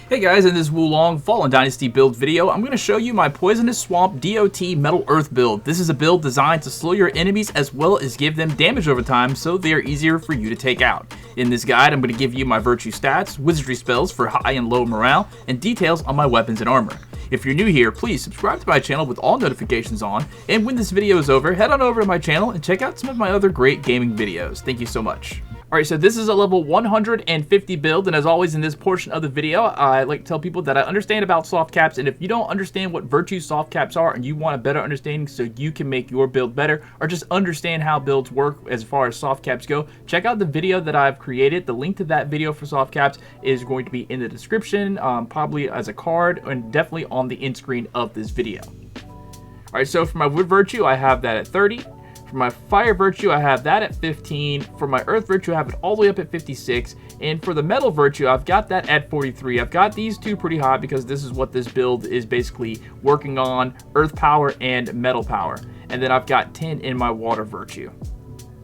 Hey guys, in this WoLongFallenDynasty build video, I'm going to show you my Poisonous Swamp DOT Metal Earth build. This is a build designed to slow your enemies as well as give them damage over time so they are easier for you to take out. In this guide, I'm going to give you my virtue stats, wizardry spells for high and low morale, and details on my weapons and armor. If you're new here, please subscribe to my channel with all notifications on, and when this video is over, head on over to my channel and check out some of my other great gaming videos. Thank you so much. Alright, so this is a level 150 build, and as always in this portion of the video, I like to tell people that I understand about soft caps, and if you don't understand what virtue soft caps are and you want a better understanding so you can make your build better, or just understand how builds work as far as soft caps go, check out the video that I've created. The link to that video for soft caps is going to be in the description, probably as a card, and definitely on the end screen of this video. Alright, so for my wood virtue, I have that at 30. For my fire virtue, I have that at 15. For my earth virtue, I have it all the way up at 56. And for the metal virtue, I've got that at 43. I've got these two pretty high because this is what this build is basically working on, earth power and metal power. And then I've got 10 in my water virtue.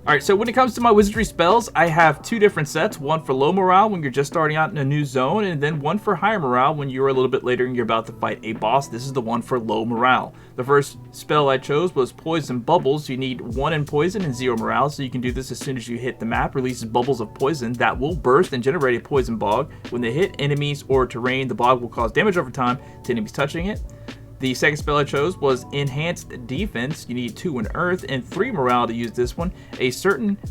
Alright, so when it comes to my wizardry spells, I have two different sets. One for low morale when you're just starting out in a new zone, and then one for higher morale when you're a little bit later and you're about to fight a boss. This is the one for low morale. The first spell I chose was Poison Bubbles. You need 1 in poison and 0 morale, so you can do this as soon as you hit the map. Releases bubbles of poison that will burst and generate a poison bog. When they hit enemies or terrain, the bog will cause damage over time to enemies touching it. The second spell I chose was Enhanced Defense. You need 2 in Earth and 3 Morale to use this one.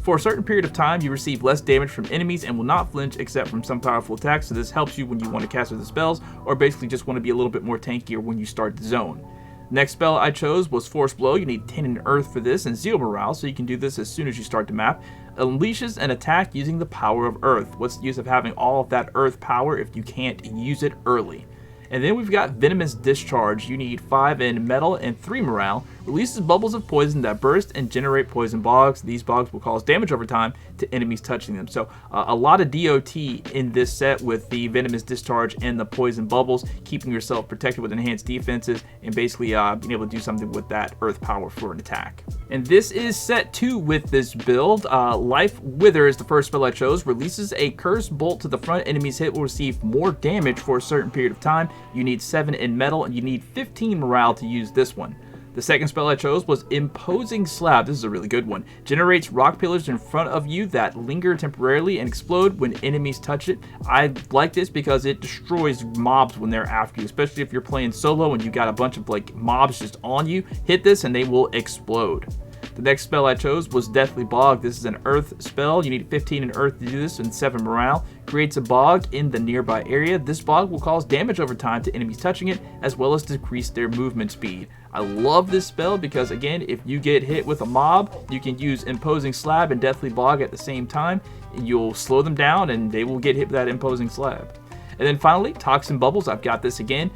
For a certain period of time, you receive less damage from enemies and will not flinch except from some powerful attacks. So this helps you when you want to cast the spells, or basically just want to be a little bit more tankier when you start the zone. Next spell I chose was Force Blow. You need 10 in Earth for this and 0 Morale, so you can do this as soon as you start the map. Unleashes an attack using the power of Earth. What's the use of having all of that Earth power if you can't use it early? And then we've got Venomous Discharge. You need 5 in metal and 3 morale. Releases bubbles of poison that burst and generate poison bogs. These bogs will cause damage over time to enemies touching them. So a lot of DOT in this set with the Venomous Discharge and the poison bubbles, keeping yourself protected with enhanced defenses and basically being able to do something with that earth power for an attack. And this is set 2 with this build. Life Wither is the first spell I chose. Releases a cursed bolt to the front. Enemies hit will receive more damage for a certain period of time. You need 7 in metal and you need 15 morale to use this one. The second spell I chose was Imposing Slab. This is a really good one. Generates rock pillars in front of you that linger temporarily and explode when enemies touch it. I like this because it destroys mobs when they're after you, especially if you're playing solo and you got a bunch of mobs just on you. Hit this and they will explode. The next spell I chose was Deathly Bog. This is an earth spell. You need 15 in earth to do this and 7 morale. Creates a bog in the nearby area. This bog will cause damage over time to enemies touching it, as well as decrease their movement speed. I love this spell because, again, if you get hit with a mob, you can use Imposing Slab and Deathly Bog at the same time. You'll slow them down and they will get hit with that Imposing Slab. And then finally, Toxin Bubbles. I've got this again.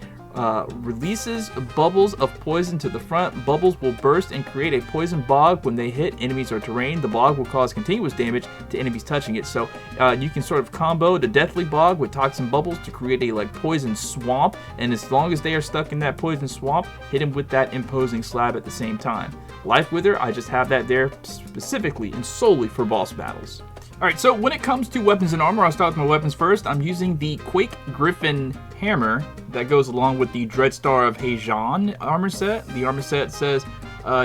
Releases bubbles of poison to the front. Bubbles will burst and create a poison bog when they hit enemies or terrain. The bog will cause continuous damage to enemies touching it. So you can sort of combo the Deathly Bog with Toxin Bubbles to create a poison swamp, and as long as they are stuck in that poison swamp, hit them with that Imposing Slab at the same time. Life Wither, I just have that there specifically and solely for boss battles. Alright, so when it comes to weapons and armor, I'll start with my weapons first. I'm using the Quake Griffin Hammer that goes along with the Dreadstar of Heijan armor set. The armor set says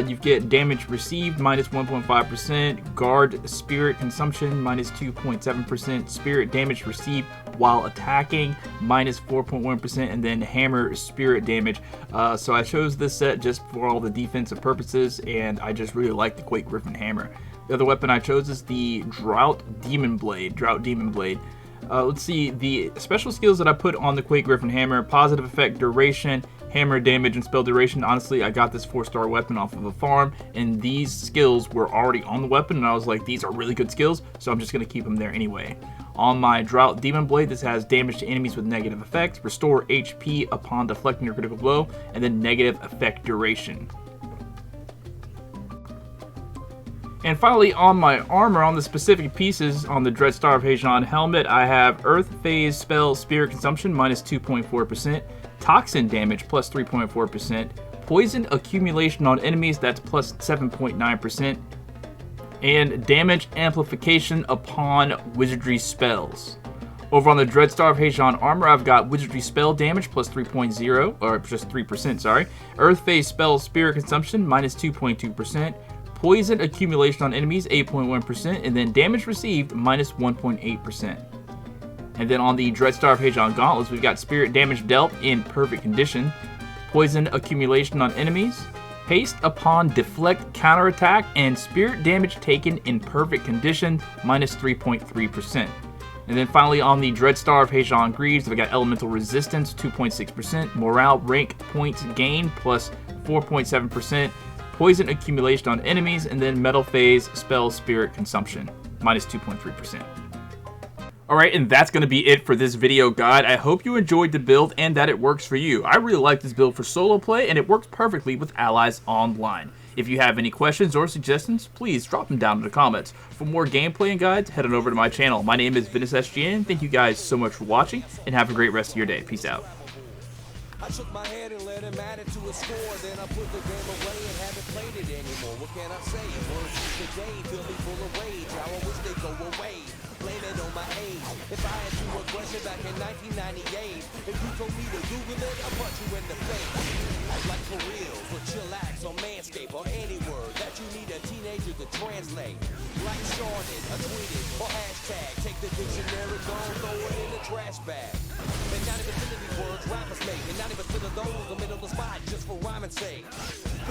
you get damage received minus 1.5%, guard spirit consumption minus 2.7%, spirit damage received while attacking minus 4.1%, and then hammer spirit damage. So I chose this set just for all the defensive purposes, and I just really like the Quake Griffin Hammer. The other weapon I chose is the Drought Demon Blade. Let's see, the special skills that I put on the Quake Griffin Hammer: positive effect duration, hammer damage, and spell duration. Honestly, I got this 4-star weapon off of a farm, and these skills were already on the weapon, and I was like, these are really good skills, so I'm just going to keep them there anyway. On my Drought Demon Blade, this has damage to enemies with negative effects, restore HP upon deflecting your critical blow, and then negative effect duration. And finally, on my armor, on the specific pieces, on the Dreadstar of Heijan helmet, I have Earth Phase Spell Spirit Consumption minus 2.4%, Toxin Damage plus 3.4%, Poison Accumulation on enemies, that's plus 7.9%, and Damage Amplification upon Wizardry Spells. Over on the Dreadstar of Heijan armor, I've got Wizardry spell damage plus 3.0, or just 3%, sorry. Earth phase spell spirit consumption minus 2.2%. Poison accumulation on enemies 8.1%, and then damage received minus 1.8%. And then on the Dreadstar of Heijan gauntlets, we've got spirit damage dealt in perfect condition. Poison accumulation on enemies. Haste upon deflect counterattack, and spirit damage taken in perfect condition minus 3.3%. And then finally on the Dreadstar of Heijan Greaves, we got Elemental Resistance 2.6%, Morale rank points gain plus 4.7%, Poison accumulation on enemies, and then Metal Phase spell spirit consumption minus 2.3%. Alright, and that's going to be it for this video guide. I hope you enjoyed the build and that it works for you. I really like this build for solo play, and it works perfectly with allies online. If you have any questions or suggestions, please drop them down in the comments. For more gameplay and guides, head on over to my channel. My name is Ventus SGN. Thank you guys so much for watching, and have a great rest of your day. Peace out. I shook my head and let him add it to a score. Then I put the game away and haven't played it anymore. What can I say? Words of the day fill me full of rage. How I wish they go away. Blame it on my age. If I had you a question back in 1998, if you told me to Google it, I'll punch you in the face. Like for real, or chillax, or manscape, or any word that you need a teenager to translate. Like shorted, or tweeted, or hashtag. Take the dictionary, go and throw it in the trash bag. And 90% of these words rappers make, and 90% of those are middle of the spot just for rhyming sake.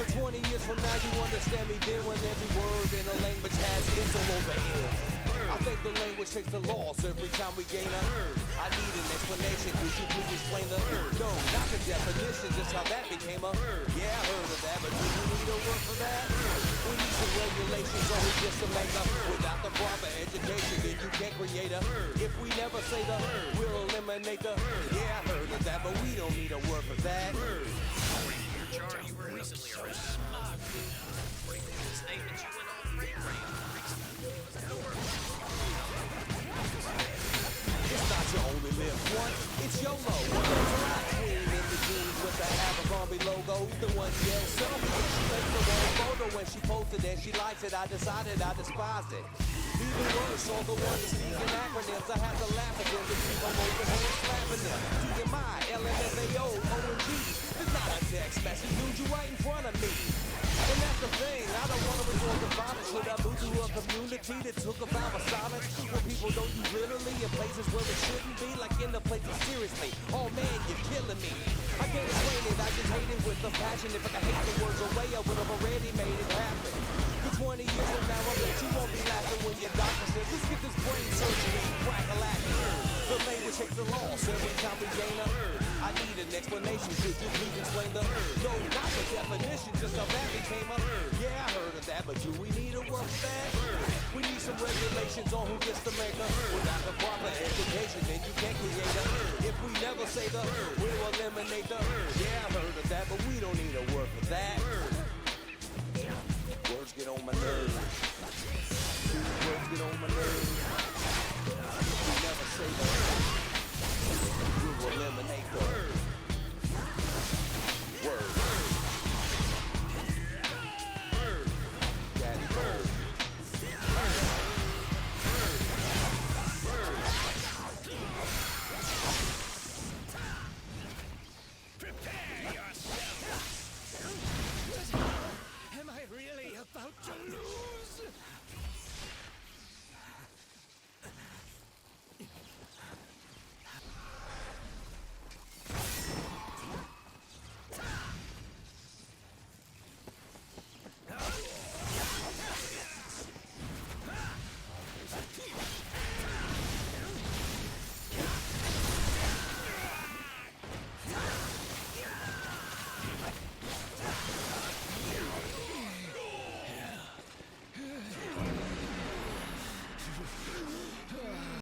For 20 years from now, you understand me then when every word in a language has its own overhead. I think the language takes the loss every time we gain a I need an explanation, could you please explain the no, not the definition, just how that became a yeah, I heard of that, but do you need a word for that? We need some regulations or we just to make up. Without the proper education, then you can't create a if we never say the we'll eliminate the yeah, I heard of that, but we don't need a word for that. You were recently arrested. Statements you went on pre-grade. It's not your only live one, it's YOLO. Queen in the jeans with the Abercrombie logo. The one yells selfie, she takes the one photo when she posted and she likes it. I decided I despised it. Even worse, all the ones speaking acronyms. I had to laugh at them to keep them open hands slapping them. TMI, LMFAO, OMG. It's not a text message, dude, you right in front of me. And that's the thing, I don't want to resort to violence. Should I move to a community that took a vow of silence? Where people don't use literally in places where it shouldn't be, like in the places seriously. Oh man, you're killing me. I can't explain it, I just hate it with the passion. If I could hate the words away, I would have already made it happen. For 20 years from now, I bet you won't be laughing when your doctor says, let's get this brain surgery, crack a lacking. The language takes the loss every time we gain a I need an explanation, could you please explain the no, not the definition, just how that became a yeah, I heard of that, but do we need a word for that? We need some regulations on who gets to make a without the proper education, then you can't create a if we never say the we'll eliminate the yeah, I heard of that, but we don't need a word for that. Words get on my nerves. Words get on my nerves. We never say the